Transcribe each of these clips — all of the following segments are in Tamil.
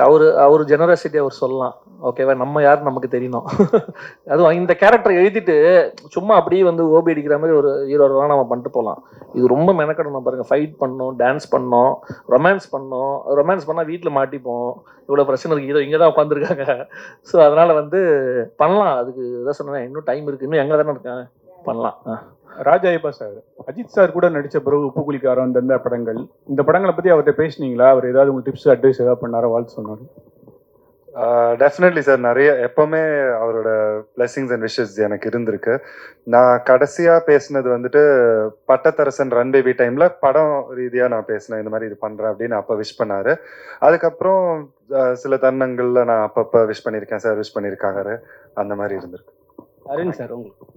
அவர் ஜெனரசிட்டி அவர் சொல்லலாம், ஓகேவா? நம்ம யார் நமக்கு தெரியணும். அதுவும் இந்த கேரக்டர் எழுதிட்டு சும்மா அப்படியே வந்து ஓபி அடிக்கிற மாதிரி ஒரு ஹீரோலாம் நம்ம பண்ணிட்டு போகலாம். இது ரொம்ப மெனக்கடணும் பாருங்க. ஃபைட் பண்ணோம், டான்ஸ் பண்ணோம், ரொமான்ஸ் பண்ணோம். ரொமான்ஸ் பண்ணால் வீட்டில் மாட்டிப்போம். இவ்வளோ பிரச்சனை இருக்கு. இதோ இங்கே தான் உட்காந்துருக்காங்க. ஸோ அதனால வந்து பண்ணலாம். அதுக்கு இதான் சொன்னேன், இன்னும் டைம் இருக்கு, இன்னும் எங்கே தானே இருக்காங்க, பண்ணலாம். ராஜா ஐயப்பா சார், அஜித் சார் கூட நடிச்ச பிறகு உப்பு குளிக்காரம் இந்த படங்கள், இந்த படங்களை பத்தி அவர்கிட்ட பேசினீங்களா? அவர் ஏதாவது உங்களுக்கு டிப்ஸ் அட்வைஸ் ஏதாவது பண்ணாரா, வாழ்த்து சொன்னாரு? Definitely sir. நிறைய எப்பவுமே அவரோட பிளெஸிங்ஸ் அண்ட் விஷஸ் எனக்கு இருந்திருக்கு. நான் கடைசியா பேசினது வந்துட்டு பட்டத்தரசன் ரன் பேபி டைம்ல படம் ரீதியா நான் பேசினேன், இந்த மாதிரி இது பண்றேன் அப்படின்னு அப்ப விஷ் பண்ணாரு. அதுக்கப்புறம் சில தருணங்கள்ல நான் அப்பப்ப விஷ் பண்ணியிருக்கேன், சார் விஷ் பண்ணியிருக்காங்க, அந்த மாதிரி இருந்திருக்கு. அரவிந்த் சார், உங்களுக்கு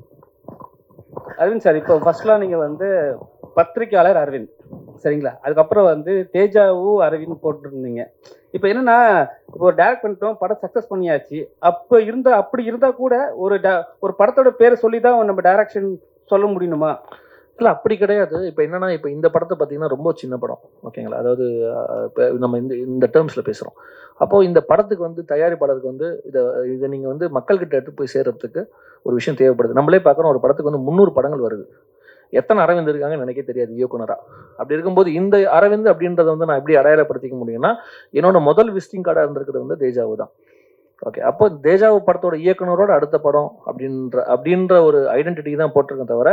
அரவிந்த் சார், இப்போ ஃபர்ஸ்ட்லாம் நீங்கள் வந்து பத்திரிக்கையாளர் அரவிந்த், சரிங்களா? அதுக்கப்புறம் வந்து தேஜாவு அரவிந்த் போட்டிருந்தீங்க. இப்போ என்னன்னா, இப்போ டேரக்ட் பண்ணிட்டோம், படம் சக்ஸஸ் பண்ணியாச்சு. அப்படி இருந்தால் கூட ஒரு படத்தோட பேரை சொல்லி தான் நம்ம டைரக்ஷன் சொல்ல முடியணுமா? இல்லை, அப்படி கிடையாது. இப்போ என்னன்னா, இப்போ இந்த படத்தை பார்த்தீங்கன்னா ரொம்ப சின்ன படம், ஓகேங்களா? அதாவது இப்போ நம்ம இந்த டேர்ம்ஸில் பேசுகிறோம். அப்போது இந்த படத்துக்கு வந்து தயாரிப்பாளருக்கு வந்து இதை நீங்கள் வந்து மக்கள்கிட்ட எடுத்து போய் சேர்றதுக்கு ஒரு விஷயம் தேவைப்படுது. நம்மளே பார்க்குறோம், ஒரு படத்துக்கு வந்து 300 படங்கள் வருது. எத்தனை அரவிந்த் இருக்காங்கன்னு எனக்கே தெரியாது இயக்குனரா. அப்படி இருக்கும்போது இந்த அரவிந்த் அப்படின்றத வந்து நான் எப்படி அடையாளப்படுத்திக்க முடியும்னா, என்னோட முதல் விசிட்டிங் கார்டாக இருந்திருக்கிறது வந்து தேஜாவு தான். ஓகே, அப்போ தேஜாவு படத்தோட இயக்குனரோட அடுத்த படம் அப்படின்ற ஒரு ஐடென்டிட்டி தான் போட்டிருக்கேன். தவிர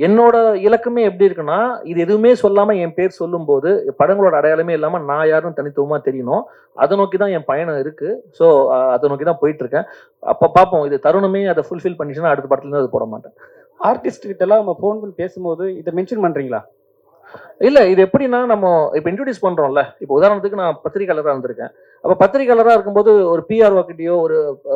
என்னோட இலக்குமே எப்படி இருக்குன்னா, இது எதுவுமே சொல்லாம என் பேர் சொல்லும் போது படங்களோட அடையாளமே இல்லாம நான் யாரும் தனித்துவமா தெரியணும். அதை நோக்கி தான் என் பயணம் இருக்கு. ஸோ அதை நோக்கி தான் போயிட்டு இருக்கேன். அப்ப பார்ப்போம், இது தருணமே அதை ஃபுல்ஃபில் பண்ணிச்சுன்னா அடுத்த படத்துல இருந்து அது போட மாட்டேன். ஆர்டிஸ்ட் கிட்ட எல்லாம் நம்ம ஃபோன் பண்ணி பேசும்போது இதை மென்ஷன் பண்றீங்களா? இல்ல, இது எப்படின்னா, நம்ம இப்போ இன்ட்ரோடியூஸ் பண்றோம்ல. இப்போ உதாரணத்துக்கு நான் பத்திரிகையாளராக இருந்திருக்கேன். அப்போ பத்திரிகையாளராக இருக்கும்போது ஒரு பிஆர்ஓ கிட்டயோ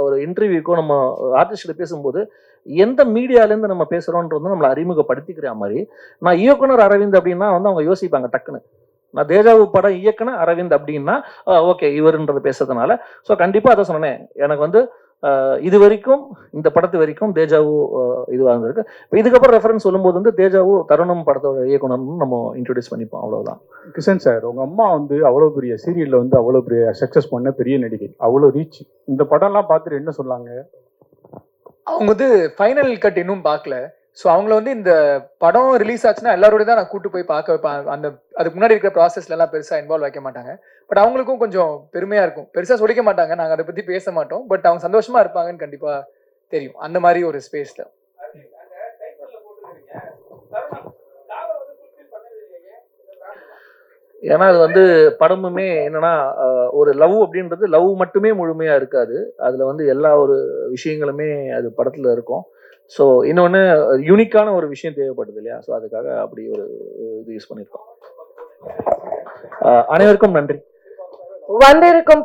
ஒரு இன்டர்வியூக்கோ நம்ம ஆர்டிஸ்ட்கிட்ட பேசும்போது எந்த மீடியாலேருந்து நம்ம பேசுகிறோன்றது நம்மளை அறிமுகப்படுத்திக்கிற மாதிரி, நான் இயக்குனர் அரவிந்த் அப்படின்னா வந்து அவங்க யோசிப்பாங்க டக்குன்னு. நான் தேஜாவு படம் இயக்குனர் அரவிந்த் அப்படின்னா ஓகே இவருன்றது பேசுறதுனால. ஸோ கண்டிப்பாக அதை சொன்னேன். எனக்கு வந்து இது வரைக்கும் இந்த படத்து வரைக்கும் தேஜாவு இதுவாக இருந்திருக்கு. இப்போ இதுக்கப்புறம் ரெஃபரன்ஸ் சொல்லும்போது வந்து தேஜாவு தருணம் படத்தோட இயக்குனர்னு நம்ம இன்ட்ரோடியூஸ் பண்ணிப்போம், அவ்வளவுதான். கிஷன் சார், உங்க அம்மா வந்து அவ்வளோ பெரிய சீரியல்ல வந்து அவ்வளோ பெரிய சக்சஸ் பண்ண பெரிய நடிகை, அவ்வளோ ரீச். இந்த படம்லாம் பார்த்துட்டு என்ன சொன்னாங்க? அவங்க வந்து ஃபைனல் கட் இன்னும் பார்க்கல. ஸோ அவங்கள வந்து இந்த படம் ரிலீஸ் ஆச்சுன்னா எல்லாரோட தான் நான் கூட்டு போய் பார்க்க வைப்பேன். அதுக்கு முன்னாடி இருக்கிற ப்ராசஸ்ல எல்லாம் பெருசாக இன்வால்வ் வைக்க மாட்டாங்க. பட் அவங்களுக்கும் கொஞ்சம் பெருமையா இருக்கும். பெருசாக சொல்லிக்க மாட்டாங்க, நாங்கள் அதை பற்றி பேச மாட்டோம். பட் அவங்க சந்தோஷமா இருப்பாங்கன்னு கண்டிப்பா தெரியும், அந்த மாதிரி ஒரு ஸ்பேஸ்ல. ஏன்னா அது வந்து படமுமே என்னன்னா, ஒரு லவ் அப்படின்றது லவ் மட்டுமே முழுமையா இருக்காது. அதுல வந்து எல்லா ஒரு விஷயங்களுமே அது படத்துல இருக்கும். ஸோ இன்னொன்று யூனிக்கான ஒரு விஷயம் தேவைப்படுது இல்லையா? ஸோ அதுக்காக அப்படி ஒரு இது யூஸ் பண்ணியிருக்கோம். அனைவருக்கும் நன்றி. வந்திருக்கும்